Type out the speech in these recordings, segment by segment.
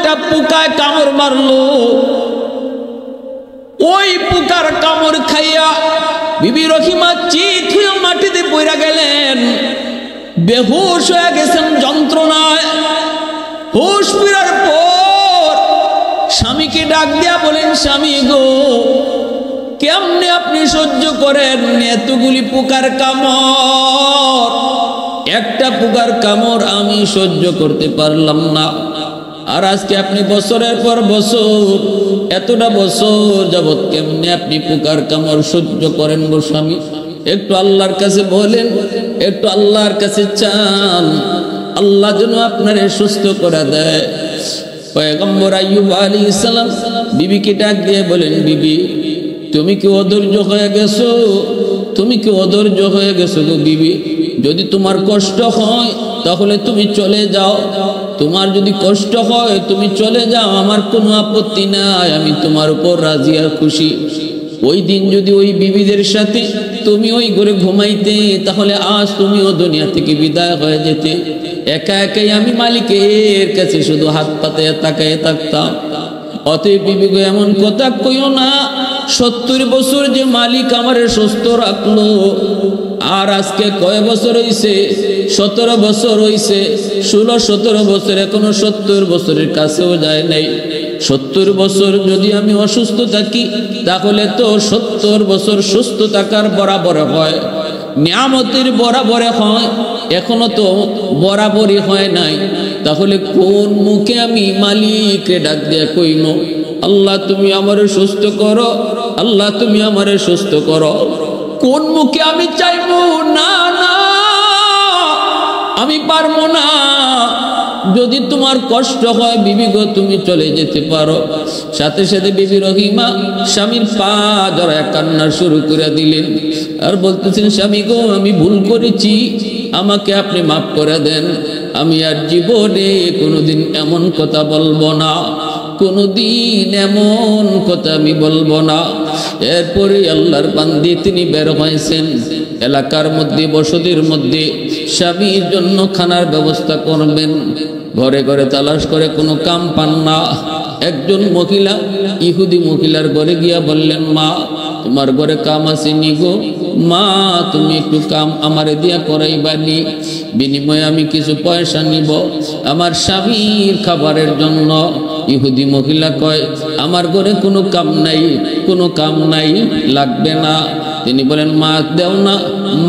একটা পোকায় কামড় মারলো, ওই পোকার কামড় খাইয়া বিবি রহিমা চিত হয়ে মাটিতে পড়ে গেলেন, বেহুশ হয়ে গেছেন যন্ত্রণায়। হুশ ফেরার পর স্বামীকে ডাক দিয়া বলেন, স্বামী গো, কেমনে আপনি সহ্য করেন এতগুলি পোকার কামড়? একটা পোকার কামড় আমি সহ্য করতে পারলাম না, আর আজকে আপনি বছরের পর বছর, এতটা বছর যাবৎ কেমনে আপনি পোকার কামড় সহ্য করেন গো স্বামী? একটু আল্লাহর কাছে বলেন, একটু আল্লাহর কাছে চান, আল্লাহ যেন আপনারে সুস্থ করে দেয়। পয়গম্বর আইয়ুব আলাইহিস সালাম বিবিকে ডাক দিয়ে বলেন, বিবি তুমি কি অধৈর্য হয়ে গেছো? তুমি কি অধৈর্য হয়ে গেছো গো বিবি? যদি তোমার কষ্ট হয় তাহলে তুমি চলে যাও, তোমার যদি কষ্ট হয় তুমি চলে যাও, আমার কোনো আপত্তি নাই, আমি তোমার উপর রাজি আর খুশি। ওই দিন যদি ওই বিবিদের সাথে তুমি ওই ঘরে ঘুমাইতে, তাহলে আজ তুমিও দুনিয়া থেকে বিদায় হয়ে যেতে। একা একাই আমি মালিকের কাছে শুধু হাত পাতে তাকায় থাকতাম। অতএব বিবি গো, এমন কথা কইও না। 70 বছর যে মালিক আমারে সুস্থ রাখলো, আর আজকে কয় বছর হইছে? 17 বছর হইছে, 16-17 বছর, এখনো 70 বছরের কাছেও যায় নাই। 70 বছর যদি আমি অসুস্থ থাকি, তাহলে তো 70 বছর সুস্থ থাকার বরাবর হয়, নিয়ামতের বরাবর হয়, এখনো তো বরাবরই হয় নাই। তাহলে কোন মুখে আমি মালিককে ডাক দিয়ে কইম, আল্লাহ তুমি আমারে সুস্থ করো, আল্লাহ তুমি আমারে সুস্থ করো? কোন মুখে আমি চাইব? না না, আমি পারবো না। যদি তোমার কষ্ট হয় বিবি গো, তুমি চলে যেতে পারো। সাথে সাথে বিবি রহিমা স্বামীর পা জড়ায় কান্না শুরু করে দিলেন, আর বলতেছেন, স্বামী গো, আমি ভুল করেছি, আমাকে আপনি মাফ করে দেন। আমি আর জীবনে কোনোদিন এমন কথা বলবো না, কোনোদিন এমন কথা আমি বলবো না। এরপরে আল্লাহর বান্দি তিনি বের হয়েছেন এলাকার মধ্যে, বসতির মধ্যে স্বামীর জন্য খানার ব্যবস্থা করবেন। ঘরে ঘরে তালাশ করে কোনো কাম পান না। একজন মহিলা, ইহুদি মহিলার ঘরে গিয়া বললেন, মা তোমার ঘরে কাম আসেনি গো, মা তুমি একটু কাম আমারে দিয়া করাইবানি, বিনিময়ে আমি কিছু পয়সা নিব আমার স্বামীর খাবারের জন্য। ইহুদি মহিলা কয়, আমার ঘরে কোনো কাম নাই, কোনো কাম নাই, লাগবে না। তিনি বলেন, মা দেও না,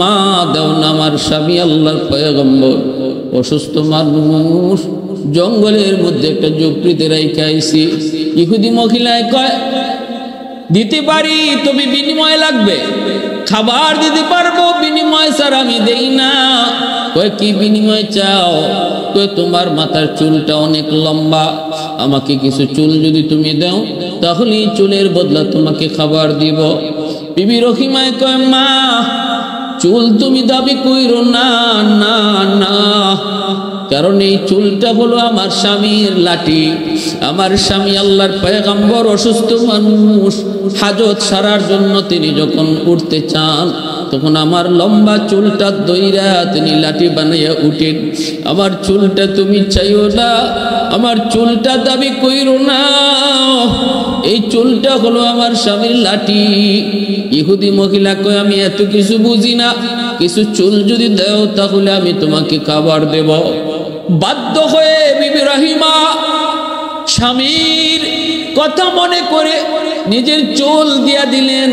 মা দেও না, আমার স্বামী আল্লাহর পয়গম্বর, অসুস্থ মানুষ, জঙ্গলের মধ্যে একটা ঝুপড়িতে রাইখা আইছি। ইহুদি মহিলায় কয়, দিতে পারি, তবে বিনিময় লাগবে, খাবার দিতে পারবো, বিনিময় স্যার আমি দেই না। কয়, কি বিনিময় চাও? কয়, তোমার মাথার চুলটা অনেক লম্বা, আমাকে কিছু চুল যদি তুমি দাও, তাহলে চুলের বদলা তোমাকে খাবার দিব। বিবি রহিমায় কয়, মা চুল তুমি দাবি কইরো না, না না, কারণ এই চুলটা হলো আমার স্বামীর লাঠি। আমার স্বামী আল্লাহর পয়গম্বর, অসুস্থ মানুষ, হাজত সারার জন্য তিনি যখন উঠতে চান, তখন আমার লম্বা চুলটা দইরা তিনি লাঠি বানাইয়া উঠেন। আমার চুলটা তুমি চাইও না, আমার চুলটা দাবি কইরো না, এই চুলটা হলো আমার স্বামীর লাঠি। ইহুদি মহিলা কয়, আমি এত কিছু বুঝি না, কিছু চুল যদি দাও তাহলে আমি তোমাকে খাবার দেব। বাধ্য হয়ে বিবি রহিমা স্বামীর কথা মনে করে নিজের চুল দিয়া দিলেন।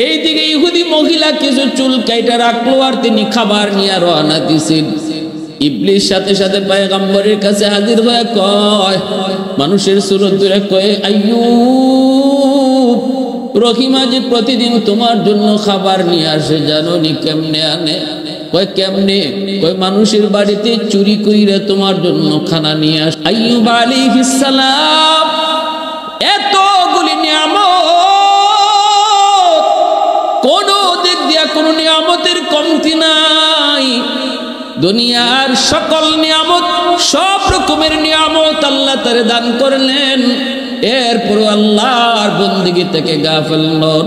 এইদিকে ইহুদি মহিলা কিছু চুল কাইটা রাখলো, আর তিনি খাবার নিয়ে রওনা দিছেন। ইবলিস সাথে সাথে পয়গম্বরের কাছে হাজির হয়ে কয়, মানুষের সুরত ধরে কয়, আইয়ুব, রহিমা যে প্রতিদিন তোমার জন্য খাবার নিয়ে আসে, জানো নি কেমনে আনে? কয়, কেমনে? কয়, মানুষের বাড়িতে চুরি কইরা তোমার জন্য খানা নিয়ে আসে। আইয়ুব আলাইহিস সালাম এতগুলি নিয়ামত, কোন দিক দিয়া কোন নিয়ামতের কমতি নাই। দুনিয়ার সকল নিয়ামত, সব রকমের নিয়ামত আল্লাহ তারে দান করলেন, এরপর আল্লাহর বন্দেগী থেকে গাফেল নন।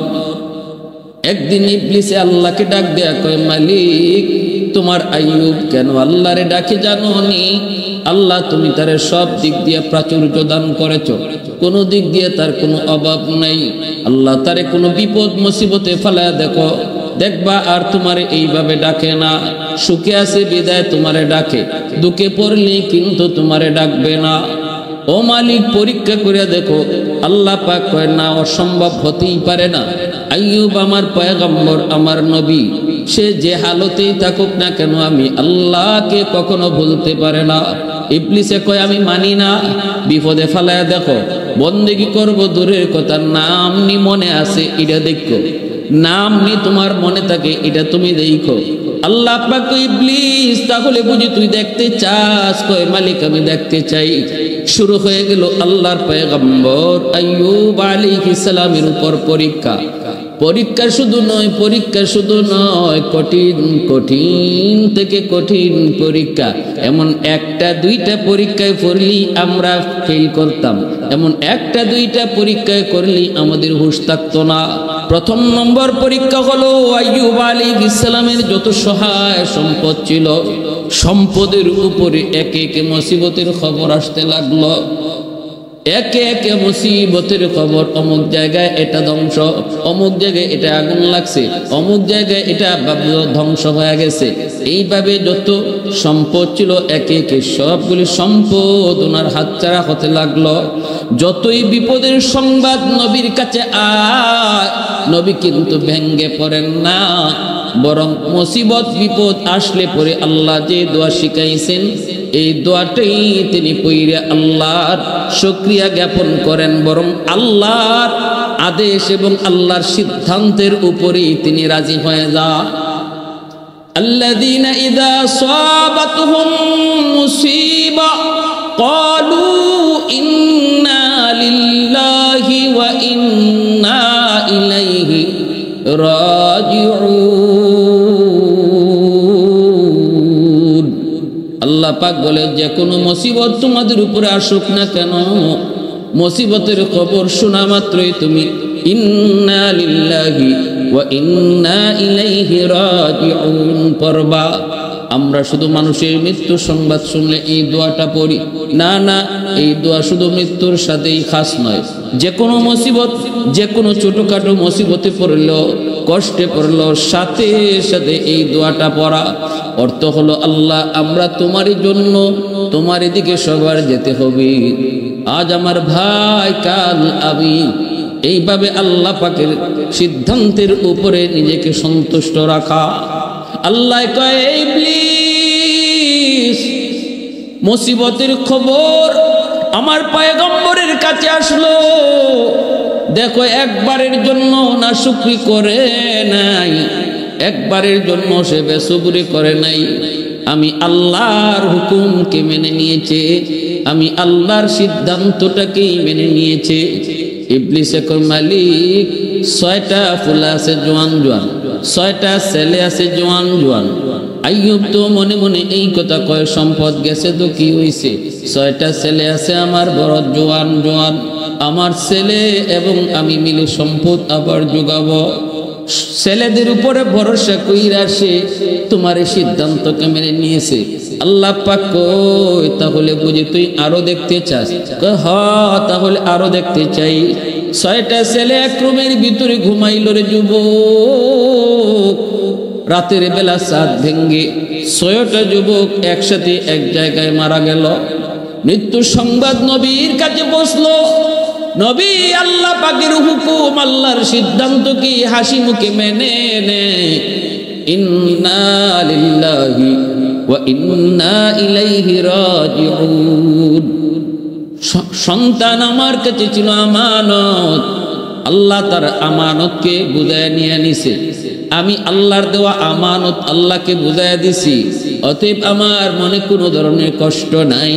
একদিন ইবলিসে আল্লাহকে ডাক দেয়া কয়, মালিক তোমার আইয়ুব কেন আল্লাহরে ডাকে জানো নি? আল্লাহ তুমি তারে সব দিক দিয়ে প্রাচুর্য দান করেছো, কোনো দিক দিয়ে তার কোনো অভাব নাই। আল্লাহ তারে কোনো বিপদ মুসিবতে ফেলায় দেখো, দেখবা আর তোমারে এইভাবে ডাকে না। সুখে আছে বিদায় তোমারে ডাকে, দুঃখে পড়লে কিন্তু তোমারে ডাকবে না। ও মালিক, পরীক্ষা করে দেখো। আল্লাহ পাক কয় না, অসম্ভব হতেই পারে না। আইয়ুব আমার পয়গম্বর, আমার নবী, সে যে হালতেই থাকুক না কেন আমি আল্লাহকে কখনো ভুলতে পারে না। ইবলিসে কয় আমি মানি না। বিপদে ফেলায় দেখো, বন্দেগি করবো দূরের কথা, নাম নি মনে আছে এটা দেখো, নাম নি তোমার মনে থাকে এটা তুমি দেখো। আল্লাহ পাক কয় ইবলিস তাহলে বুঝি তুই দেখতে চাস? কয় মালিক আমি দেখতে চাই। শুরু হয়ে গেল আল্লাহর পয়গম্বর আইয়ুব আলাইহিস সালামের উপর পরীক্ষা। পরীক্ষা শুধু নয়, পরীক্ষা শুধু নয়, কঠিন কঠিন থেকে কঠিন পরীক্ষা। এমন একটা দুইটা পরীক্ষায় পড়লি আমরা ফেল করতাম, এমন একটা দুইটা পরীক্ষায় করলি আমাদের হুঁশ থাকতো না। প্রথম নম্বর পরীক্ষা হলো আইয়ুব আলাইহিস সালামের যত সহায় সম্পদ ছিল, সম্পদের উপরে একে একে মুসিবতের খবর আসতে লাগলো। একে একে মুসিবতের খবর, অমুক জায়গায় এটা ধ্বংস, অমুক জায়গায় এটা আগুন লাগছে, অমুক জায়গায় এটা ধ্বংস হয়ে গেছে। এইভাবে যত সম্পদ ছিল একে একে সবগুলি সম্পদ ওনার হাতছাড়া হতে লাগলো। যতই বিপদের সংবাদ নবীর কাছে আয়, নবী কিন্তু ভেঙ্গে পড়েন না, বরং মুসিবত বিপদ আসলে পরে আল্লাহ যে দোয়া শিখাইছেন এই দোয়াটাই তিনি পড়ে আল্লাহর শুকরিয়া জ্ঞাপন করেন, বরং আল্লাহর আদেশ এবং আল্লাহর সিদ্ধান্তের উপরেই তিনি রাজি হয়ে যান। আল্লাযীনা ইযা সাবাতুহুম মুসিবা ক্বালু ইন্না লিল্লাহি ওয়া ইন্না ইলাইহি রাজিউন। আল্লাহ পাক বলে যে কোনো মুসিবত তোমাদের উপরে আসুক না কেন, মুসিবতের খবর শোনা মাত্রই তুমি ইন্না লিল্লাহি ওয়া ইন্না ইলাইহি রাজিউন পড়বা। আমরা শুধু মানুষের মৃত্যু সংবাদ শুনলে এই দোয়াটা পড়ি না, না, এই দোয়া শুধু মৃত্যুর সাথেই খাস নয়। যে কোনো মুসিবত, যে কোনো ছোটখাটো মুসিবতে পড়লো, কষ্টে পড়লো, সাথে সাথে এই দোয়াটা পড়া। অর্থ হলো আল্লাহ আমরা তোমারই জন্য, তোমার দিকে সবার যেতে হবে। আজ আমার ভাই, কাল আমি। এইভাবে আল্লাহ পাকের সিদ্ধান্তের উপরে নিজেকে সন্তুষ্ট রাখা। আল্লাহ কয় ইবলিস, মুসিবতের খবর আমার পয়গম্বরের কাছে আসলো, দেখো একবারের জন্য না শুকরি করে নাই, একবারের জন্য সে বেসুবরি করে নাই। আমি আল্লাহর হুকুমকে মেনে নিয়েছে, আমি আল্লাহর সিদ্ধান্তটাকেই মেনে নিয়েছে। ইবলিসে কয় মালিক 6টা ফুলা আছে জোয়ান জোয়ান, 6টা ছেলে আছে জোয়ান জোয়ান। আইয়ুব তো মনে মনে এই কথা কয়, সম্পদ গেছে তো কি হইছে, 6টা ছেলে আছে আমার বড় জোয়ান জোয়ান, আমার ছেলে এবং আমি মিলে সম্পদ আবার যোগাবো। ছেলেদের উপরে ভরসা কইরা সে তোমার সিদ্ধান্তকে মেনে নিয়েছে। আল্লাহ পাক কই তাহলে বুঝি তুই আরো দেখতে চাস? হ্যাঁ, তাহলে আরো দেখতে চাই। 6টা ছেলে এক রুমের ভিতরে ঘুমাইল রে যুবক। রাতের বেলা চাঁদ ভেঙ্গে 6টা যুবক একসাথে এক জায়গায় মারা গেল। মৃত্যুর সংবাদ নবীর কাছে বসলো। নবী আল্লাহ পাকের হুকুম, আল্লাহর সিদ্ধান্ত কি হাসি মুখে মেনে নে। ইন্না লিল্লাহি ওয়া ইন্না ইলাইহি রাজিউন। সন্তান আমার কাছে ছিল আমানত, আল্লাহ তার আমানতকে বুঝায় নিয়ে নিছে। আমি আল্লাহর দেওয়া আমানত আল্লাহকে বুঝায় দিছি। অতএব আমার মনে কোনো ধরনের কষ্ট নাই,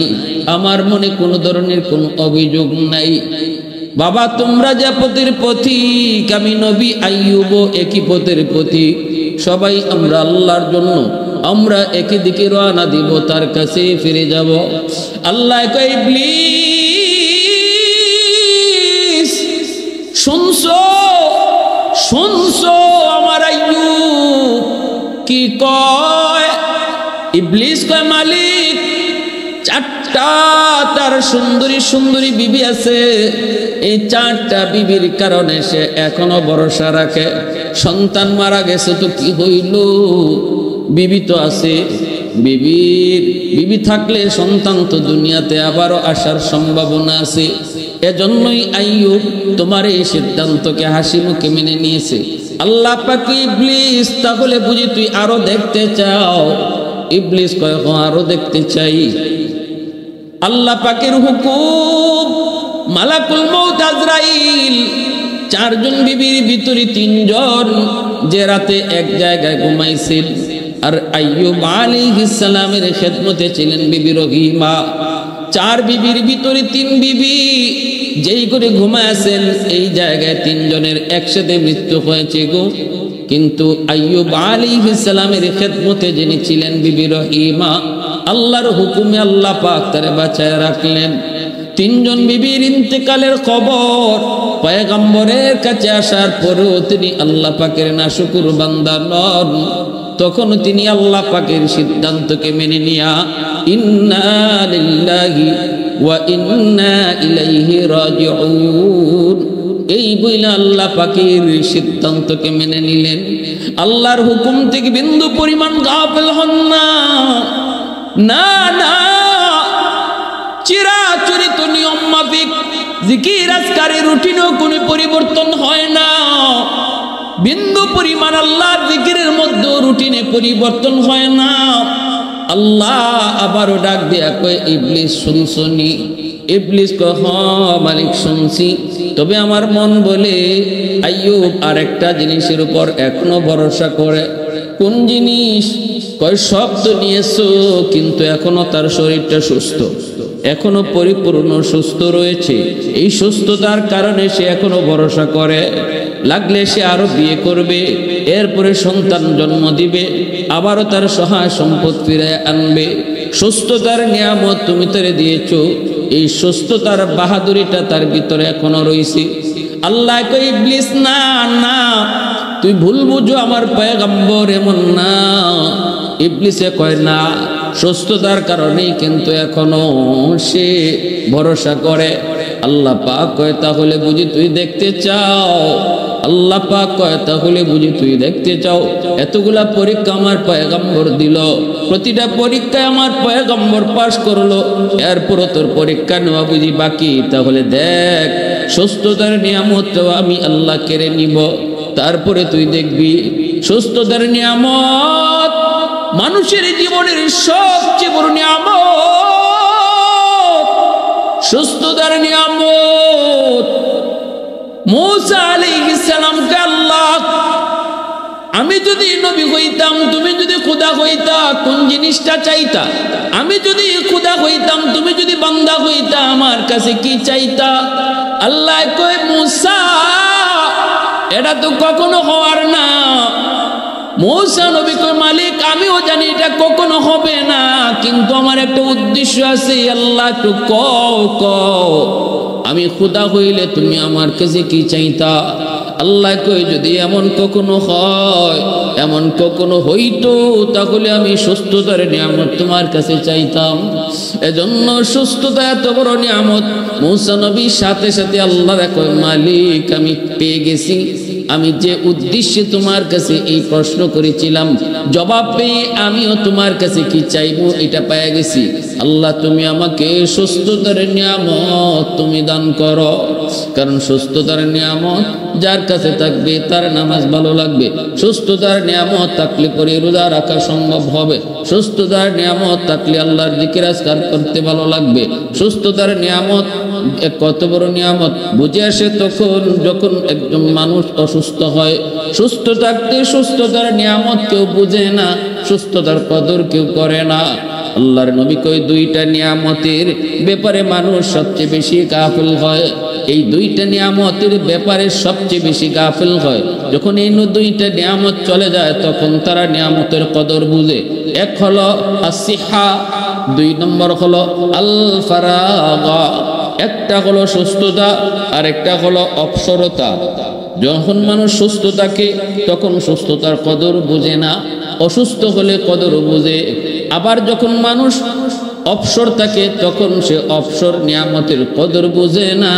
আমার মনে কোনো ধরনের কোনো অভিযোগ নাই। বাবা তোমরা যে পথের পথিক, আমি নবী আইয়ুব একই পথের পথিক। সবাই আমরা আল্লাহর জন্য, আমরা একই দিকে রওনা দিব, তার কাছে ফিরে যাব। আল্লাহ কয় ইবলিস শুনছো, শুনছো আমার আইয়ুব কি কয়? ইবলিস কয় মালিক 4 4টা তার সুন্দরী সুন্দরী বিবি আছে। এই 4টা বিবির কারণে সে এখনো ভরসা রাখে। সন্তান মারা গেছে তো কি হইল, বিবি তো আছে। বিবি থাকলে সন্তান তো দুনিয়াতে আবারও আসার সম্ভাবনা আছে। এজন্যই আইয়ুব তোমার এই সিদ্ধান্তকে হাসি মুখে মেনে নিয়েছে। আল্লাহ পাক ইবলিস তাহলে বুঝি তুই আরো দেখতে চাও? ইবলিস কয় আরো দেখতে চাই। আল্লাহ পাকের হুকুম, মালাকুল মউত আজরাইল 4 জন বিবির ভিতরে 3 জন যে রাতে এক জায়গায় ঘুমাইছিল। আর আইয়ুব আলাইহিস সালামের খেদমতে ছিলেন বিবি রহিমা। 4 বিবির ভিতরে 3 বিবি যেই করে ঘুমাইছেন, এই জায়গায় 3 জনের একসাথে মৃত্যু হয়েছে গো। কিন্তু আইয়ুব আলাইহিস সালামের খেদমতে যিনি ছিলেন বিবি রহিমা, আল্লাহর হুকুমে আল্লাহ পাক তারে বাঁচায় রাখলেন। 3 জন বিবির ইন্তেকালের খবর পয়গম্বরের কাছে আসার পরেও তিনি আল্লাহ পাকের নাশুকুর বান্দা নন। তখন তিনি আল্লাহ পাকের সিদ্ধান্তকে মেনে নিয়া ইন্না লিল্লাহি ওয়া ইন্না ইলাইহি রাজিউন এই বইলা আল্লাহ পাকের সিদ্ধান্তকে মেনে নিলেন। আল্লাহর হুকুম থেকে বিন্দু পরিমাণ গাফিল হন না। না না, চিরাচরিত নিয়ম মাফিক জিকির আজকারের রুটিনেও কোনো পরিবর্তন হয় না। বিন্দু পরিমাণ আল্লাহর জিকিরের মধ্যে রুটিনে পরিবর্তন হয় না। আল্লাহ আবারও ডাক দেয়া কয় ইবলিস শুনছনি? ইবলিস কয় হ্যাঁ মালিক শুনছি, তবে আমার মন বলে আইয়ুব আরেকটা জিনিসের উপর এখনো ভরসা করে। কোন জিনিস? কয় সব তো নিয়েছো, কিন্তু এখনো তার শরীরটা সুস্থ, এখনো পরিপূর্ণ সুস্থ রয়েছে। এই সুস্থতার কারণে সে এখনো ভরসা করে। লাগলে সে আরো বিয়ে করবে, এরপরে সন্তান জন্ম দিবে, আবারও তার সহায় সম্পদ ফিরে আনবে। সুস্থতার নিয়ামত তুমি তারে দিয়েছো, এই সুস্থতার বাহাদুরিটা তার ভিতরে এখনো রয়েছে। আল্লাহ কই ইবলিস না না, তুই ভুল বুঝো, আমার পয়গম্বর এমন না। ইবলিসে কয় না, সুস্থতার কারণেই কিন্তু এখনো সে ভরসা করে। আল্লাহ পাক কয় তাহলে বুঝি তুই দেখতে চাও? আল্লাহ পাক কয় তাহলে বুঝি তুই দেখতে চাও? এতগুলা পরীক্ষা আমার পয়গম্বর দিল, প্রতিটা পরীক্ষায় আমার পয়গম্বর পাশ করলো, এরপরও তোর পরীক্ষা নেওয়া বুঝি বাকি? তাহলে দেখ, সুস্থতার নিয়ামতটাও আমি আল্লাহ কেড়ে নিব, তারপরে তুই দেখবি। সুস্থতার নিয়ামত মানুষের জীবনের সবচেয়ে বড় নিয়ামত। সুস্থতার নিয়ামত মূসা আলাইহিস সালামকে আল্লাহ, আমি যদি নবী হইতাম, তুমি যদি খোদা হইতা, কোন জিনিসটা চাইতা? আমি যদি খোদা হইতাম, তুমি যদি বান্দা হইতা, আমার কাছে কি চাইতা? আল্লাহ কয় মূসা এটা তো কখনো হওয়ার না। মূসা নবী কয় মালিক আমিও জানি এটা কখনো হবে না, কিন্তু আমার একটা উদ্দেশ্য আছে। আল্লাহ একটু কও আমি খোদা হইলে তুমি আমার কাছে কি চাইতা? আল্লাহ কই যদি এমন কখনো হয়, এমন কখনো হইতো, তাহলে আমি সুস্থতার নিয়ামত তোমার কাছে চাইতাম। এজন্য সুস্থতা এত বড় নিয়ামত। মূসা নবীর সাথে সাথে আল্লাহ কয় মালিক আমি পেয়ে গেছি, আমি যে উদ্দেশ্যে তোমার কাছে এই প্রশ্ন করেছিলাম, জবাব পেয়ে আমিও তোমার কাছে কি চাইবো এটা পেয়ে গেছি। আল্লাহ তুমি আমাকে সুস্থতার নিয়ামত তুমি দান করো, কারণ সুস্থতার নিয়ামত যার কাছে থাকবে তার নামাজ ভালো লাগবে। সুস্থতার নিয়ামত থাকলে পরে রোজা রাখা সম্ভব হবে। সুস্থতার নিয়ামত থাকলে আল্লাহর জিকির আজকার করতে ভালো লাগবে। সুস্থতার নিয়ামত কত বড় নিয়ামত বুঝে আসে তখন যখন একজন মানুষ অসুস্থ হয়। সুস্থ থাকতে সুস্থতার নিয়ামত কেউ বুঝে না, সুস্থতার কদর কেউ করে না। আল্লাহর নবী কই দুইটা নিয়ামতের ব্যাপারে মানুষ সবচেয়ে বেশি গাফিল হয়। এই দুইটা নিয়ামতের ব্যাপারে সবচেয়ে বেশি গাফিল হয়। যখন এই দুইটা নিয়ামত চলে যায় তখন তারা নিয়ামতের কদর বুঝে। এক হলো আসিহা, 2 নম্বর হলো আল ফারাগা। একটা হলো সুস্থতা আর একটা হলো অবসরতা। যখন মানুষ সুস্থ থাকে তখন সুস্থতার কদর বুঝে না, অসুস্থ হলে কদর বুঝে। আবার যখন মানুষ অবসর থাকে তখন সে অবসর নিয়ামতের কদর বুঝে না,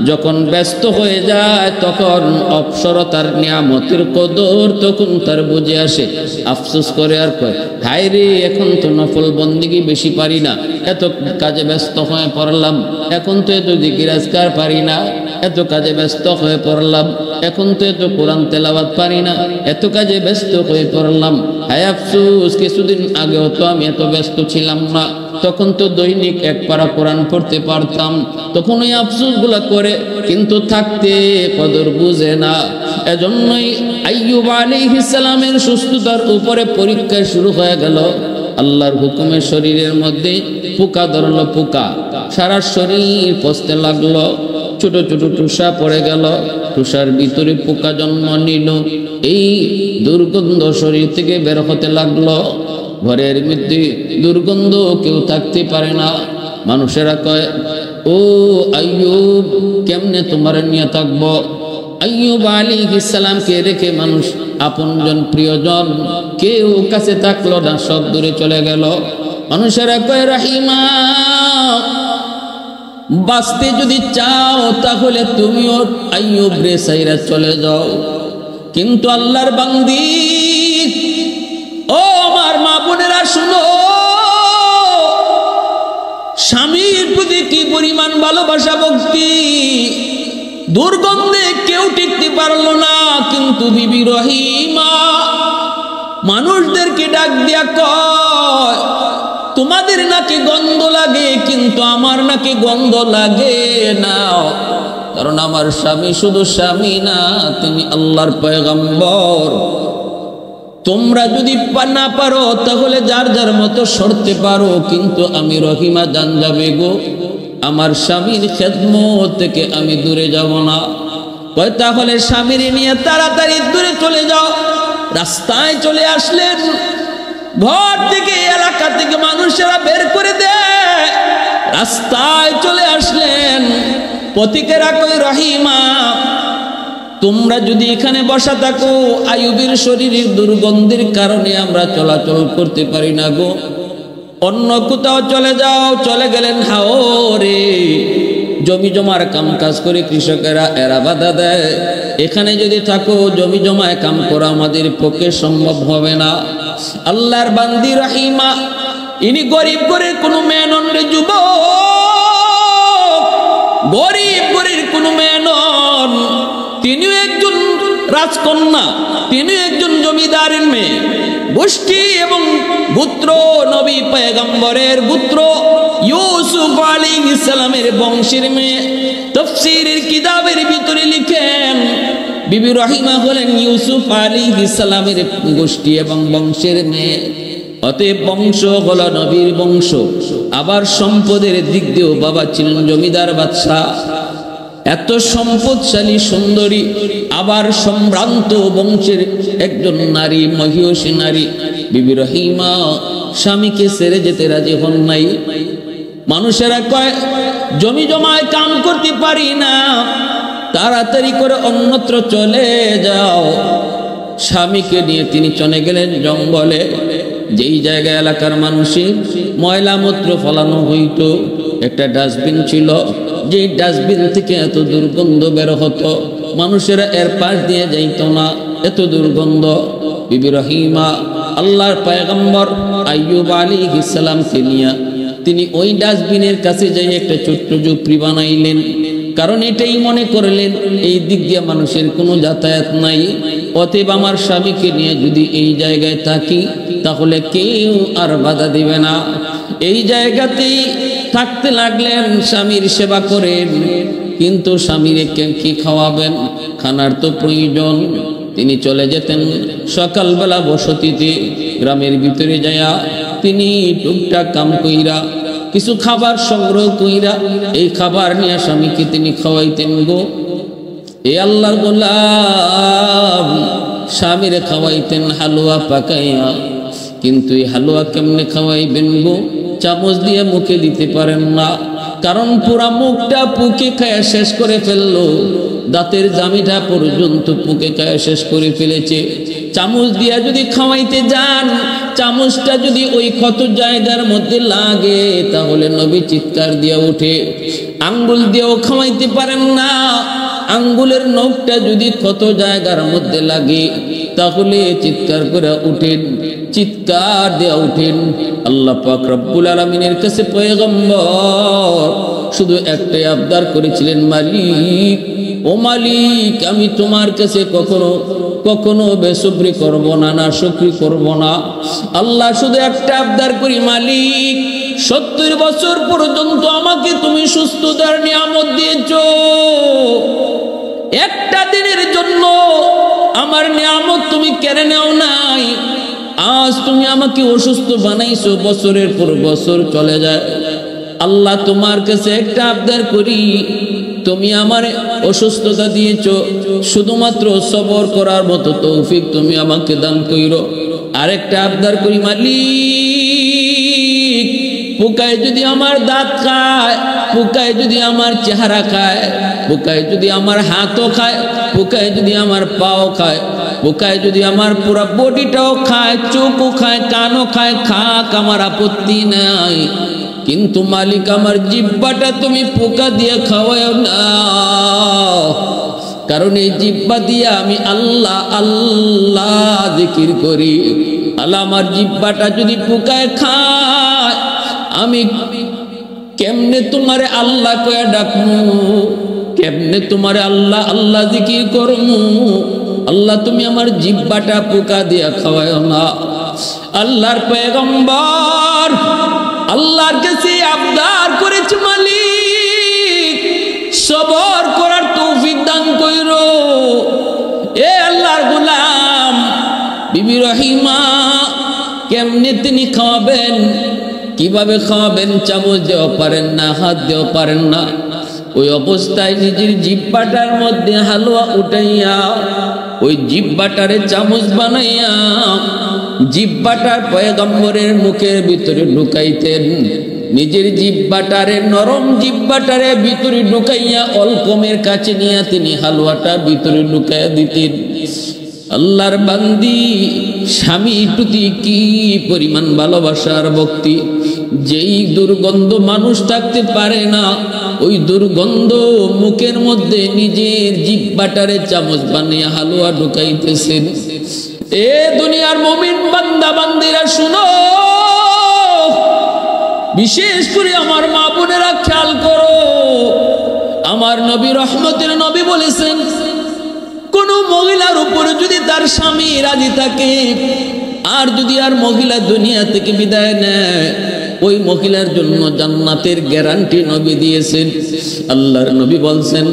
যখন ব্যস্ত হয়ে যায় তখন অবসরতার নিয়ামতের কদর তখন তার বুঝে আসে। আফসোস করে আর কয়, হায় রে, এখন তো নফল বন্দিগি বেশি পারি না, এত কাজে ব্যস্ত হয়ে পড়লাম, এখন তো এত জিকির আজকার পারি না, এত কাজে ব্যস্ত হয়ে পড়লাম, এখন তো এত কোরআন তেলাওয়াত পারি না, এত কাজে ব্যস্ত হয়ে পড়লাম। হায় আফসোস, কিছুদিন আগেও তো আমি এত ব্যস্ত ছিলাম না, তখন তো দৈনিক এক পারা কোরআন পড়তে পারতাম। তখন ওই আফসোসগুলো করে, কিন্তু থাকতে কদর বুঝে না। এজন্যই আইয়ুব আলাইহিস সালামের সুস্থতার উপরে পরীক্ষা শুরু হয়ে গেল। আল্লাহর হুকুমে শরীরের মধ্যে পোকা ধরলো, পোকা সারা শরীর পচতে লাগলো, ছোট ছোট টুসা পড়ে গেল, টুসার ভিতরে পোকা জন্ম নিল, এই দুর্গন্ধ শরীর থেকে বের হতে লাগলো। ঘরের মধ্যে দুর্গন্ধ, কেউ থাকতে পারে না। মানুষেরা কয়, ও আইয়ুব, কেমনে তোমার নিয়ে থাকবো? আইয়ুব আলাইহিস সালামকে রেখে মানুষ আপনজন প্রিয়জন কেউ কাছে থাকলো না, সব দূরে চলে গেল। মানুষেরা কয়, রাহিমা, বাঁচতে যদি চাও তাহলে তুমিও আইয়ুব রে সাইরা চলে যাও। কিন্তু আল্লাহর বান্দি, ও আমার মা বোনেরা শুনো, স্বামীর প্রতি কি পরিমাণ ভালোবাসা ভক্তি! দুর্গন্ধে কেউ টিকতে পারলো না, কিন্তু বিবি রহিমা মানুষদেরকে ডাক দিয়া কয়, তোমাদের নাকি গন্ধ লাগে, কিন্তু আমার নাকি গন্ধ লাগে না, কারণ আমার স্বামী শুধু স্বামী না, তিনি আল্লাহর পয়গম্বর। তোমরা যদি না পারো তাহলে যার যার মতো সরতে পারো, কিন্তু আমি রহিমা জান যাবে গো, আমার স্বামীর খেদমত থেকে আমি দূরে যাব না। কয়, তাহলে স্বামীর নিয়ে তাড়াতাড়ি দূরে চলে যাও। রাস্তায় চলে আসলেন, ঘর থেকে এলাকা থেকে মানুষেরা বের করে দেয়, রাস্তায় চলে আসলেন। পথিকেরা কই, রহিমা, তোমরা যদি এখানে বসা থাকো, আইয়ুবের শরীরের দুর্গন্ধের কারণে আমরা চলাচল করতে পারি না গো, অন্য কোথাও চলে যাও। চলে গেলেন হাওরে। জমি জমার কাম কাজ করে কৃষকেরা, এরা বাধা দেয়, এখানে যদি থাকো জমি জমায় কাম করা আমাদের পক্ষে সম্ভব হবে না। আল্লাহর বান্দি রহিমা, ইনি গরিব করে কোনো মেয়ে নন রে যুবক, গরিব গরিব কোনো মেয়ে নন, তিনিও একজন রাজকন্যা, তিনিও একজন জমিদারের মেয়ে, গোষ্ঠী এবং পুত্র নবী পয়গম্বরের পুত্র ইউসুফ আলাইহিস সালামের বংশের মেয়ে। তাফসীরের কিতাবের ভিতরে লিখেন, বিবি রহিমা হলেন ইউসুফ আলাইহিস সালামের গোষ্ঠী এবং বংশের মেয়ে। অতএব বংশ হলো নবীর বংশ। আবার সম্পদের দিক দিয়েও বাবা ছিলেন জমিদার বাদশাহ, এত সম্পদশালী সুন্দরী, আবার সম্ভ্রান্ত বংশের একজন নারী, মহিষী নারী। বিবি রহিমা স্বামীকে ছেড়ে যেতে রাজি হন নাই। মানুষেরা কয়, জমি জমায় কাম করতে পারি না, তাড়াতাড়ি করে অন্যত্র চলে যাও। স্বামীকে নিয়ে তিনি চলে গেলেন জঙ্গলে, যেই জায়গায় এলাকার মানুষের ময়লা মূত্র ফলানো হইতো। একটা ডাস্টবিন ছিল, যেই ডাস্টবিন থেকে এত দুর্গন্ধ বের হতো, মানুষেরা এর পাশ দিয়ে যাইত না, এত দুর্গন্ধ। বিবি রহিমা আল্লাহর পয়গম্বর আইয়ুব আলাইহিস সালামকে নিয়ে তিনি ওই ডাস্টবিনের কাছে যাই একটা ছোট্ট ঝুপড়ি বানাইলেন, কারণ এটাই মনে করলেন এই দিক দিয়ে মানুষের কোনো যাতায়াত নাই, অতএব আমার স্বামীকে নিয়ে যদি এই জায়গায় থাকি তাহলে কেউ আর বাধা দিবে না। এই জায়গাতেই থাকতে লাগলেন, স্বামীর সেবা করেন, কিন্তু স্বামীর কি খাওয়াবেন, খানার তো প্রয়োজন। তিনি চলে যেতেন সকালবেলা বসতিতে, গ্রামের ভিতরে যায়া তিনি টুকটাক কাম কইরা কিছু খাবার সংগ্রহ কইরা এই খাবার নিয়ে স্বামীকে তিনি খাওয়াইতেন গো। এ আল্লাহর গোলাম স্বামীরে খাওয়াইতেন হালুয়া পাকাইয়া, কিন্তু এই হালুয়া কেমনে খাওয়াইবেন গো? চামচ দিয়ে মুখে দিতে পারেন না, কারণ পুরা মুখটা পুকে খায়া শেষ করে ফেললো, দাঁতের জামিটা পর্যন্ত পুকে খায়া শেষ করে ফেলেছে। চামচ দিয়া যদি খাওয়াইতে যান, চামচটা যদি ওই ক্ষত জায়গার মধ্যে লাগে তাহলে নবী চিৎকার দিয়া উঠে। আঙ্গুল দিয়েও খাওয়াইতে পারেন না, আঙ্গুলের নখটা যদি ক্ষত জায়গার মধ্যে লাগে তাহলে চিৎকার করে উঠেন, চিৎকার দিয়া উঠেন। আল্লাহ পাক রব্বুল আলামিনের কাছে পয়গম্বর শুধু একটাই আবদার করেছিলেন, মালিক, ও মালিক, আমি তোমার কাছে কখনো বেশুকরি করব না, না শুকরি করব না। আল্লাহ শুধু একটা আবদার করি, মালিক 70 বছর পর্যন্ত আমাকে তুমি সুস্থতার নিয়ামত দিয়েছো, একটা দিনের জন্য আমার নিয়ামত তুমি কেড়ে নাও নাই। আজ তুমি আমাকে অসুস্থ বানাইছো, বছরের পর বছর চলে যায়। আল্লাহ তোমার কাছে একটা আবদার করি, তুমি আমার অসুস্থতা দিয়েছো, শুধুমাত্র সবর করার মতো তৌফিক তুমি আমাকে দান কইরো। আরেকটা আবদার করি, মালিক, পোকায় যদি আমার দাঁত খায়, পোকায় যদি আমার চেহারা খায়, পোকায় যদি আমার হাতও খায়, পোকায় যদি আমার পাও খায়, পোকায় যদি আমার পুরো বডিটাও খায়, চোখও খায়, কানও খায়, খাক, আমার আপত্তি নাই। কিন্তু মালিক, আমার জিহ্বাটা তুমি পোকা দিয়ে খাওয়াও না, কারণ এই জিহ্বা দিয়ে আমি আল্লাহ আল্লাহ জিকির করি। আল্লাহ, আমার জিহ্বাটা যদি পোকায় খায় আমি কেমনে তোমারে আল্লাহ কয়া ডাকমু, কেমনে তোমারে আল্লাহ আল্লাহ জিকির করমু। আল্লাহ, তুমি আমার জিহ্বাটা পোকা দিয়া খাওয়াও না। আল্লাহর পয়গম্বর আল্লাহর কাছে আবদার করেছে, মালিক, সবর করার তৌফিক দান কইরো। এ আল্লাহর গোলাম বিবি রহিমা কেমনে তিনি খাওয়াবেন, কিভাবে খাওয়াবেন? চামচ দেওয়া পারেন না, হাত দেওয়া পারেন না। ওই অবস্থায় নিজের জিহ্বাটার মধ্যে হালুয়া উঠাইয়া ওই জিহ্বাটারে চামচ বানাইয়া জিহ্বাটার পয়গম্বরের মুখের ভিতরে ঢুকাইতেন। নিজের জিহ্বাটারে, নরম জিহ্বাটারে ভিতরে ঢুকাইয়া অলকমের কাছে নিয়ে তিনি হালুয়াটা ভিতরে ঢুকাইয়া দিতেন। আল্লাহর বান্দি, স্বামীর প্রতি কি পরিমাণ ভালোবাসার ভক্তি! যেই দুর্গন্ধ মানুষ থাকতে পারে না, ওই দুর্গন্ধ মুখের মধ্যে নিজের জিহ্বাটারে চামচ বানিয়ে হালুয়া ঢুকাইতেছেন। এ দুনিয়ার মুমিন বান্দা বান্দিরা শুনো, বিশেষ করে আমার মা বোনেরা খেয়াল করো। আমার নবী, রহমতের নবী বলেছেন, কোন মহিলার উপরে যদি তার স্বামী রাজি থাকে, আর যদি আর মহিলা দুনিয়া থেকে বিদায় নেয়, ওই মহিলার জন্য জান্নাতের গ্যারান্টি নবী দিয়েছেন। আল্লাহর নবী বলছেন,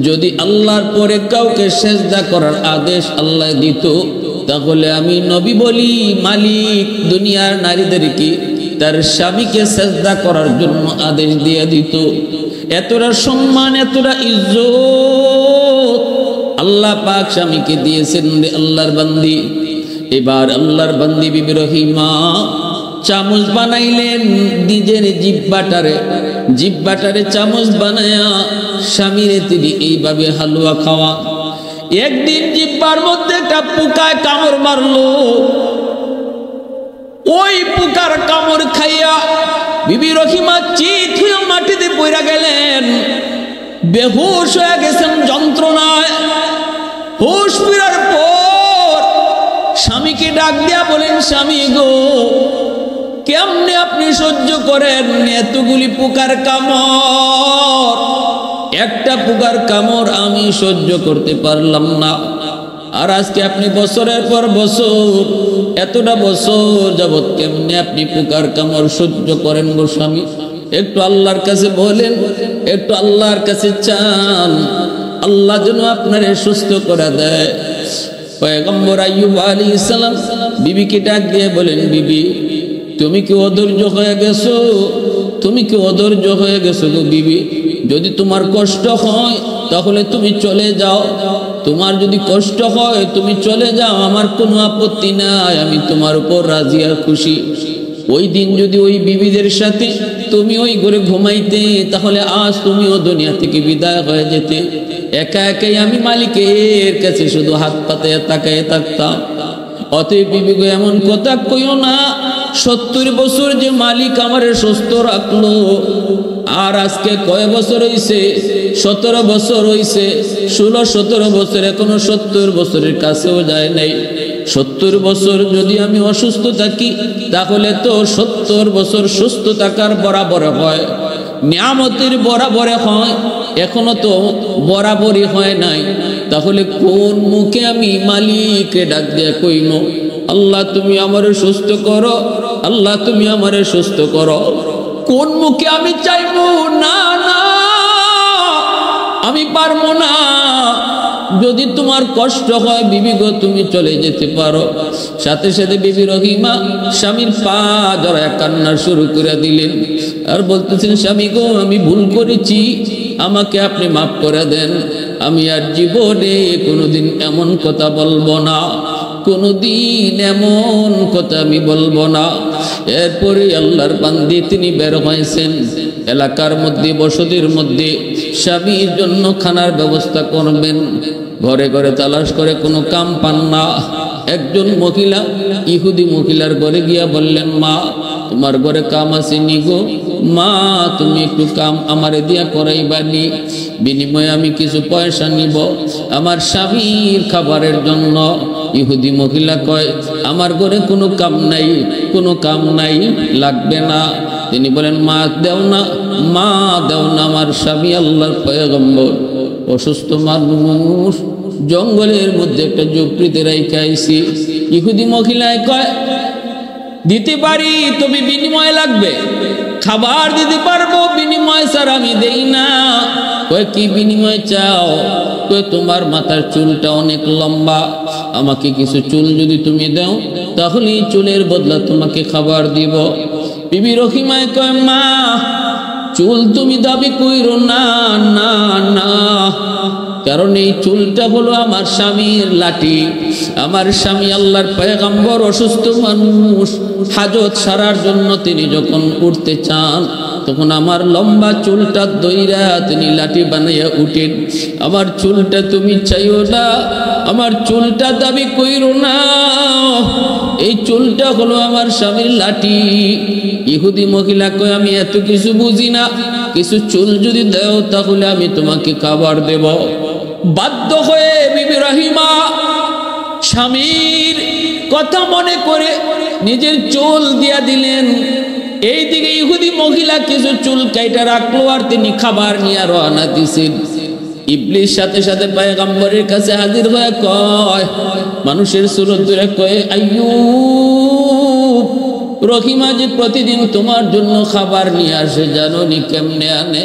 যদি আল্লাহর পরে কাউকে সেজদা করার আদেশ আল্লাহ দিত, তাহলে আমি নবী বলি, মালিক দুনিয়ার নারীদেরকে তার স্বামীকে সেজদা করার জন্য আদেশ দিয়ে দিত। এতটা সম্মান, এতটা ইজ্জত আল্লাহ পাক স্বামীকে দিয়েছেন রে আল্লাহর বান্দি। এবার আল্লাহর বান্দি বিবি রহিমা চামচ বানাইলেন, নিজের জিহ্বাটারে চামচ বানায়া স্বামীরে তিনি এইভাবে হালুয়া খাওয়া। একদিন জিহ্বার মধ্যে একটা পোকায় কামড় মারলো। ওই পোকার কামড় খাইয়া বিবি রহিমা চিত হয়ে মাটিতে পড়ে গেলেন, বেহুশ হয়ে গেছেন যন্ত্রণায়। হুশ ফিরার পর স্বামীকে ডাক দিয়া বলেন, স্বামী গো, কেমনে আপনি সহ্য করেন এতগুলি পোকার কামড়? একটা পোকার কামড় আমি সহ্য করতে পারলাম না। আর আজকে আপনি বছরের পর বছর, এতটা বছর যাবৎ কেমনে আপনি পোকার কামড় সহ্য করেন গো স্বামী? একটু আল্লাহর কাছে বলেন, একটু আল্লাহর কাছে চান, আল্লাহ যেন আপনারে সুস্থ করে দেয়। পয়গম্বর আইয়ুব আলাইহিস সালাম বিবিকে ডাক দিয়ে বলেন, বিবি, তুমি কি অধৈর্য হয়ে গেছো? তুমি কি অধৈর্য হয়ে গেছো গো বিবি? যদি তোমার কষ্ট হয় তাহলে তুমি চলে যাও। তোমার যদি কষ্ট হয় তুমি চলে যাও, আমার কোনো আপত্তি নাই, আমি তোমার উপর রাজি আর খুশি। ওই দিন যদি ওই বিবিদের সাথে তুমি ওই ঘরে ঘুমাইতে, তাহলে আজ তুমিও দুনিয়া থেকে বিদায় হয়ে যেতে। একা একাই আমি মালিকের কাছে শুধু হাত পাতে তাকায় থাকতাম। অতএব বিবি গো এমন কথা কইও না, 70 বছর যে মালিক আমারে সুস্থ রাখলো, আর আজকে কয় বছর হইছে? 17 বছর হইছে, 16-17 বছর, এখনো 70 বছরের কাছেও যায় নাই। 70 বছর যদি আমি অসুস্থ থাকি তাহলে তো 70 বছর সুস্থ থাকার বরাবর হয়, নিয়ামতের বরাবর হয়, এখনো তো বরাবরই হয় নাই। তাহলে কোন মুখে আমি মালিককে ডাক দিয়ে কইনো আল্লাহ তুমি আমারে সুস্থ করো, আল্লাহ তুমি আমারে সুস্থ করো? কোন মুখে আমি চাইবো না না আমি পারবো না। যদি তোমার কষ্ট হয় বিবি গো তুমি চলে যেতে পারো। সাথে সাথে বিবি রহিমা স্বামীর পা জড়ায় কান্না শুরু করে দিলেন আর বলতেছেন স্বামী গো আমি ভুল করেছি, আমাকে আপনি মাফ করে দেন, আমি আর জীবনে কোনোদিন এমন কথা বলবো না, কোনোদিন এমন কথা আমি বলবো না। এরপরে আল্লাহর বান্দি তিনি বের হয়েছেন এলাকার মধ্যে, বসতির মধ্যে স্বামীর জন্য খানার ব্যবস্থা করবেন। ঘরে ঘরে তালাশ করে কোনো কাম পান না। একজন মহিলা ইহুদি মহিলার ঘরে গিয়া বললেন মা তোমার ঘরে কাম আসেনি গো, মা তুমি একটু কাম আমারে দিয়া করাইবানি, বিনিময়ে আমি কিছু পয়সা নিব আমার স্বামীর খাবারের জন্য। ইহুদি মহিলা কয় আমার ঘরে কোনো কাম নাই, কোনো কাম নাই, লাগবে না। তিনি বলেন মা দেও না, মা দেও না, আমার স্বামী আল্লাহর পয়গম্বর, অসুস্থ মানুষ, জঙ্গলের মধ্যে একটা ঝুপড়িতে রেখে আইছি। ইহুদি মহিলায় কয় দিতে পারি, তবে বিনিময় লাগবে, খাবার দিতে পারবো, বিনিময় স্যার আমি দেই না। কয় কি বিনিময় চাও? কয় তোমার মাথার চুলটা অনেক লম্বা, আমাকে কিছু চুল যদি তুমি দাও তাহলে চুলের বদলা তোমাকে খাবার দিব। বিবি রহিমায় কয় মা চুল তুমি দাবি কইরো না, না না, কারণ এই চুলটা হলো আমার স্বামীর লাঠি। আমার স্বামী আল্লাহর পয়গম্বর, অসুস্থ মানুষ, হাজত সারার জন্য তিনি যখন উঠতে চান তখন আমার লম্বা চুলটা দইরা তিনি লাঠি বানাইয়া উঠেন। আমার চুলটা তুমি চাইও না, আমার চুলটা দাবি কইরো না, এই চুলটা হলো আমার স্বামীর লাঠি। ইহুদি মহিলা কয় আমি এত কিছু বুঝি না, কিছু চুল যদি দাও তাহলে আমি তোমাকে খাবার দেব। বাধ্য হয়ে বিবি রহিমা স্বামীর কথা মনে করে নিজের চুল দিয়া দিলেন। এইদিকে ইহুদি মহিলা কিছু চুল কাইটা রাখলো আর তিনি খাবার নিয়ে রওনা দিছেন। ইবলিস সাথে সাথে পয়গম্বরের কাছে হাজির হয়ে কয় মানুষের সুরত ধরে কয় আইয়ুব রহিমা যে প্রতিদিন তোমার জন্য খাবার নিয়ে আসে জানো নি কেমনে আনে?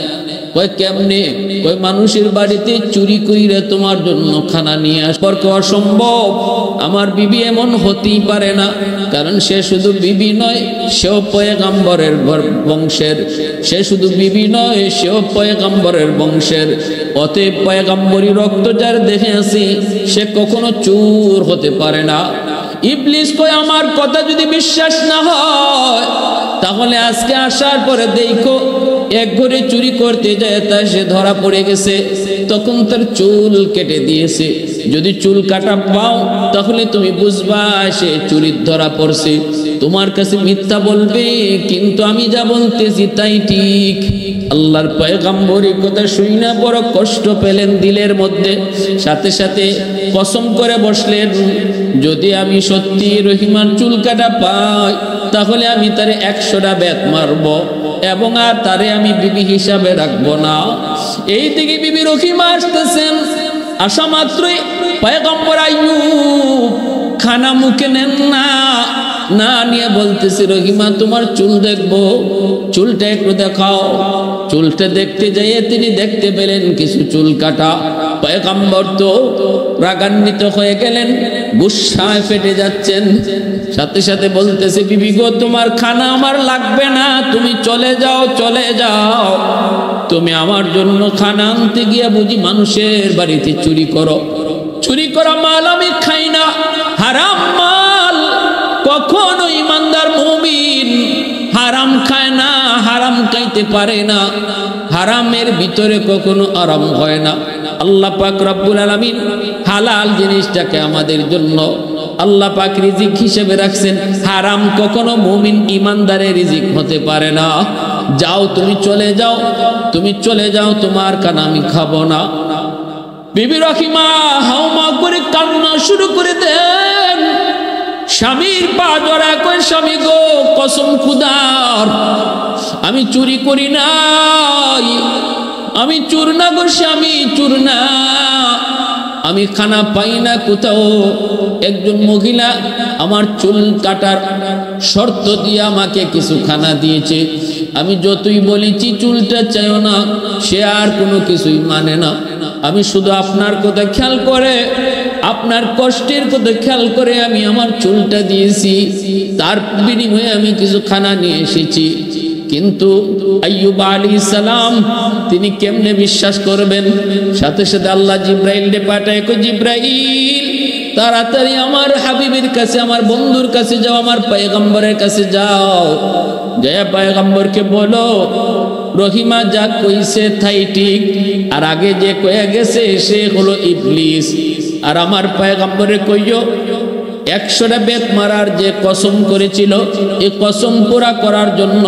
কয় কেমনে? কয় মানুষের বাড়িতে চুরি কইরা তোমার জন্য খানা নিয়ে আসবার অসম্ভব, আমার বিবি এমন হতেই পারে না, কারণ সে শুধু বিবি নয় সেও পয়গম্বরের বংশের, সে শুধু বিবি নয় সেও পয়গম্বরের বংশের। অতএব পয়গম্বরী রক্ত যার দেখে আসি সে কখনো চোর হতে পারে না। ইবলিস কয় আমার কথা যদি বিশ্বাস না হয় তাহলে আজকে আসার পরে দেখো এক ঘরে চুরি করতে যায় তা সে ধরা পড়ে গেছে, তখন তার চুল কেটে দিয়েছে। যদি চুল কাটা পাও তাহলে তুমি বুঝবা সে চুরির ধরা পড়ছে। তোমার কাছে মিথ্যা বলবে, কিন্তু আমি যা বলতেছি তাই ঠিক। আল্লাহর পয়গম্বরের কথা শুই না বড় কষ্ট পেলেন দিলের মধ্যে, সাথে সাথে কসম করে বসলেন যদি আমি সত্যি রহিমার চুল কাটা পাই তাহলে আমি তারে 100টা বেত মারব এবং আর তারে আমি বিবি হিসাবে রাখবো না। এই দিকে বিবি রহিমা আসতেছেন, আসা মাত্রই পয়গম্বর আইয়ুব খানা মুখে নেন না, না নিয়ে বলতেছে রহিমা তোমার চুল দেখবো, চুলটা একটু দেখাও। চুলটা দেখতে যাইয়ে তিনি দেখতে পেলেন কিছু চুল কাটা। পয়গম্বর তো রাগান্বিত হয়ে গেলেন, গুসায় ফেটে যাচ্ছেন, সাথে সাথে বলতেছে বিবি গো তোমার খানা আমার লাগবে না, তুমি চলে যাও, চলে যাও। তুমি আমার জন্য খানা আনতে গিয়া বুঝি মানুষের বাড়িতে চুরি করো? চুরি করা মাল আমি খাই না, হারাম মাল কখনো ইমানদার মুমিন হারাম খায় না, হারাম খাইতে পারে না, হারামের ভিতরে কখনো আরাম হয় না। আল্লাহ পাক রব্বুল আলামিন হালাল জিনিসটাকে আমাদের জন্য আল্লাহ পাক রিজিক হিসেবে রাখছেন। হারাম কখনো মুমিন ইমানদারের রিজিক হতে পারে না। যাও তুমি চলে যাও, তুমি চলে যাও, তোমার কান আমি খাবো না। বিবি রহিমা হাউমা করে কান্না শুরু করে দেন। স্বামীর পা জড়া কই, স্বামী গো কসম খুদার, আমি চুরি করি নাই, আমি চোর না গো স্বামী, চোর না। আমি খানা পাই না কোথাও। একজন মহিলা আমার চুল কাটার শর্ত দিয়ে আমাকে কিছু খানা দিয়েছে। আমি যতই বলেছি চুলটা চাইও না, সে আর কোনো কিছুই মানে না। আমি শুধু আপনার কথা খেয়াল করে, আপনার কষ্টের কথা খেয়াল করে আমি আমার চুলটা দিয়েছি, তার বিনিময়ে আমি কিছু খানা নিয়ে এসেছি। কিন্তু আইয়ুব আলাইহিস সালাম তিনি কেমনে বিশ্বাস করবেন? সাথে সাথে আল্লাহ জিব্রাইলকে পাঠায়, কই জিব্রাইল তাড়াতাড়ি আমার হাবিবের কাছে, আমার বন্ধুর কাছে যাও, আমার পয়গম্বরের কাছে যাও, জয়া পয়গম্বরকে বলো রহিমা যা কইছে তাই ঠিক, আর আগে যে কয়ে গেছে সে হলো ইবলিস। আর আমার পয়গম্বরে কইও 100টা বেত মারার যে কসম করেছিল, এই কসম পুরা করার জন্য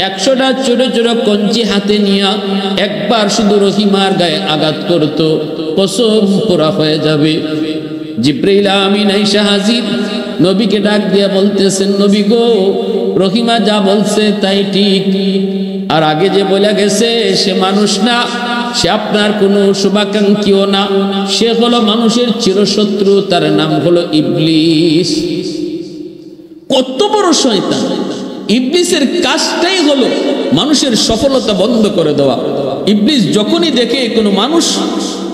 100টা ছোট ছোট কঞ্চি হাতে নিয়ে একবার শুধু রহিমার গায়ে আঘাত করত, কসম পুরা হয়ে যাবে। জিব্রাইল আমিন আইসা হাজির, নবীকে ডাক দিয়ে বলতেছেন, নবী গো রহিমা যা বলছে তাই ঠিক, আর আগে যে বলে গেছে সে মানুষ না, সে আপনার কোনো শুভাকাঙ্ক্ষীও না, সে হলো মানুষের চিরশত্রু, তার নাম হলো ইবলিস। কত বড় শয়তান! ইবলিসের কাজটাই হলো মানুষের সফলতা বন্ধ করে দেওয়া। ইবলিস যখনই দেখে কোনো মানুষ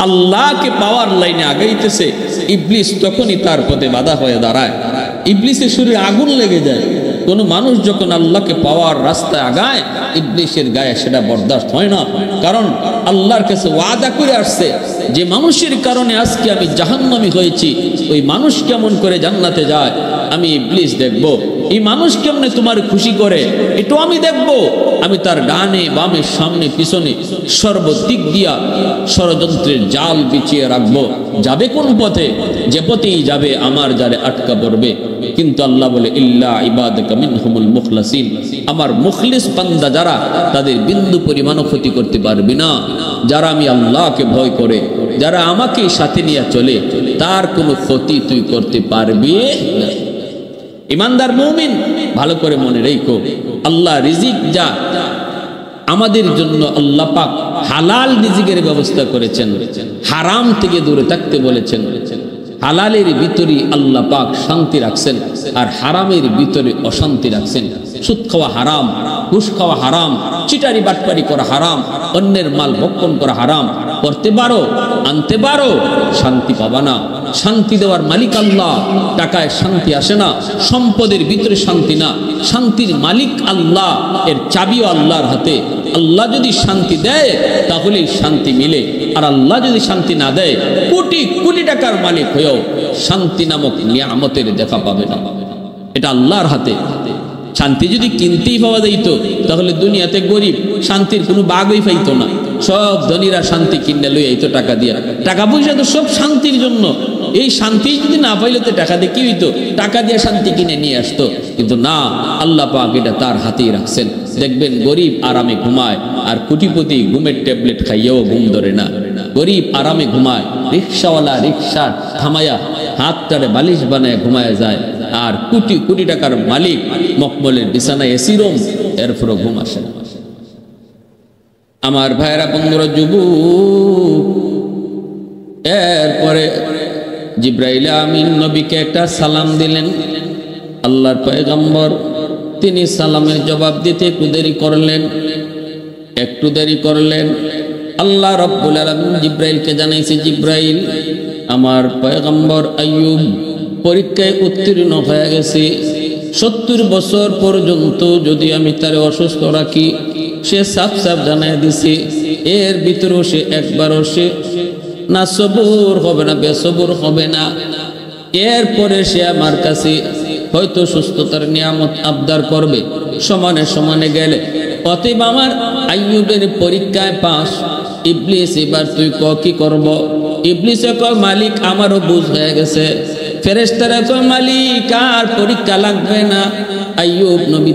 আল্লাহকে পাওয়ার লাইনে আগাইতেছে, ইবলিস তখনই তার পথে বাধা হয়ে দাঁড়ায়। ইবলিসের শরীরে আগুন লেগে যায়। কোনো মানুষ যখন আল্লাহকে পাওয়ার রাস্তায় আগায়, ইবলিসের গায়ে সেটা বরদাস্ত হয় না। কারণ আল্লাহর কাছে ওয়াদা করে আসছে যে মানুষের কারণে আজকে আমি জাহান্নামী হয়েছি, ওই মানুষ কেমন করে জান্নাতে যায় আমি ইবলিস দেখব। এই মানুষ কেমনে তোমার খুশি করে এটাও আমি দেখব। আমি তার ডানে বামে সামনে পিছনে সর্বদিক দিয়া ষড়যন্ত্রের জাল বিছিয়ে রাখবো। যাবে কোন পথে? যে পথেই যাবে আমার জালে আটকা পড়বে। কিন্তু আল্লাহ বলে ইল্লা ইবাদাকা মিনহুমুল মুখলাসিন, আমার মুখলিস বান্দা যারা, তাদের বিন্দু পরিমাণও ক্ষতি করতে পারবি না। যারা আমি আল্লাহকে ভয় করে, যারা আমাকে সাথে নিয়ে চলে, তার কোনো ক্ষতি তুই করতে পারবি না। ইমানদার মুমিন ভালো করে মনে রেখো, আল্লাহ রিজিক যা আমাদের জন্য আল্লাহ পাক হালাল রিজিকের ব্যবস্থা করেছেন, হারাম থেকে দূরে থাকতে বলেছেন। হালালের ভিতরে আল্লাহ পাক শান্তি রাখছেন, আর হারামের ভিতরে অশান্তি রাখছেন। সুদ খাওয়া হারাম, ঘুষ খাওয়া হারাম, চিটারি বাটপারি করা হারাম, অন্যের মাল ভক্ষণ করা হারাম। করতে পারো, আনতে পারো, শান্তি পাবা না। শান্তি দেওয়ার মালিক আল্লাহ, টাকায় শান্তি আসে না, সম্পদের ভিতরে শান্তি না। শান্তির মালিক আল্লাহ, এর চাবিও আল্লাহর হাতে। আল্লাহ যদি শান্তি দেয় তাহলেই শান্তি মিলে, আর আল্লাহ যদি শান্তি না দেয়, কোটি কোটি টাকার মালিক হয়েও শান্তি নামক নিয়ামতের দেখা পাবে না। এটা আল্লাহর হাতে। শান্তি যদি কিনতেই পাওয়া যাইত তাহলে দুনিয়াতে গরিব শান্তির কোনো বাগই পাইতো না। সব ধনীরা শান্তি কিনে লই আইতো টাকা দিয়া। টাকা পয়সা তো সব শান্তির জন্য। এই শান্তি যদি না পাইলে তো টাকা দিয়ে কি হইতো? টাকা দিয়ে শান্তি কিনে নিয়ে আসতো। কিন্তু না, আল্লাহ পাক এটা তার হাতেই রাখছেন। দেখবেন গরিব আরামে ঘুমায়, আর কোটিপতি ঘুমের ট্যাবলেট খাইয়েও ঘুম ধরে না। গরিব আরামে ঘুমায়, রিক্সাওয়ালা রিক্সা থামায়া হাতটারে বালিশ বানায় ঘুমায় যায়, আর কোটি কোটি টাকার মালিক মকমলের বিছানায় এসি রুম, এরপরও ঘুম আসে না। আমার ভাইয়েরা, বন্ধুরা, যুবক, এরপরে জিব্রাইল আমিন নবীকে একটা সালাম দিলেন। আল্লাহর পয়গম্বর তিনি সালামের জবাব দিতে একটু দেরি করলেন। আল্লাহ রাব্বুল আলামিন জিব্রাইলকে জানাইছে, জিব্রাইল, আমার পয়গম্বর আইয়ুব পরীক্ষায় উত্তীর্ণ হয়ে গেছে। 70 বছর পর্যন্ত যদি আমি তারে অসুস্থ রাখি, সে সাফ সাফ জানাই দিছে, এর ভিতরেও সে একবারও সে না সবুর হবে না, বেসবুর হবে না। এরপরে সে আমার কাছে হয়তো সুস্থতার নিয়ামত আবদার করবে, সমানে সমানে গেলে। অতএব আমার আইয়ুবের পরীক্ষায় পাস। ইবলিস, এবার তুই কি করব? ইবলিসে কয়, মালিক আমারও বুঝ হয়ে গেছে, ফেরেশতারা কয় মালিক আর পরীক্ষা লাগবে না। আইয়ুব নবী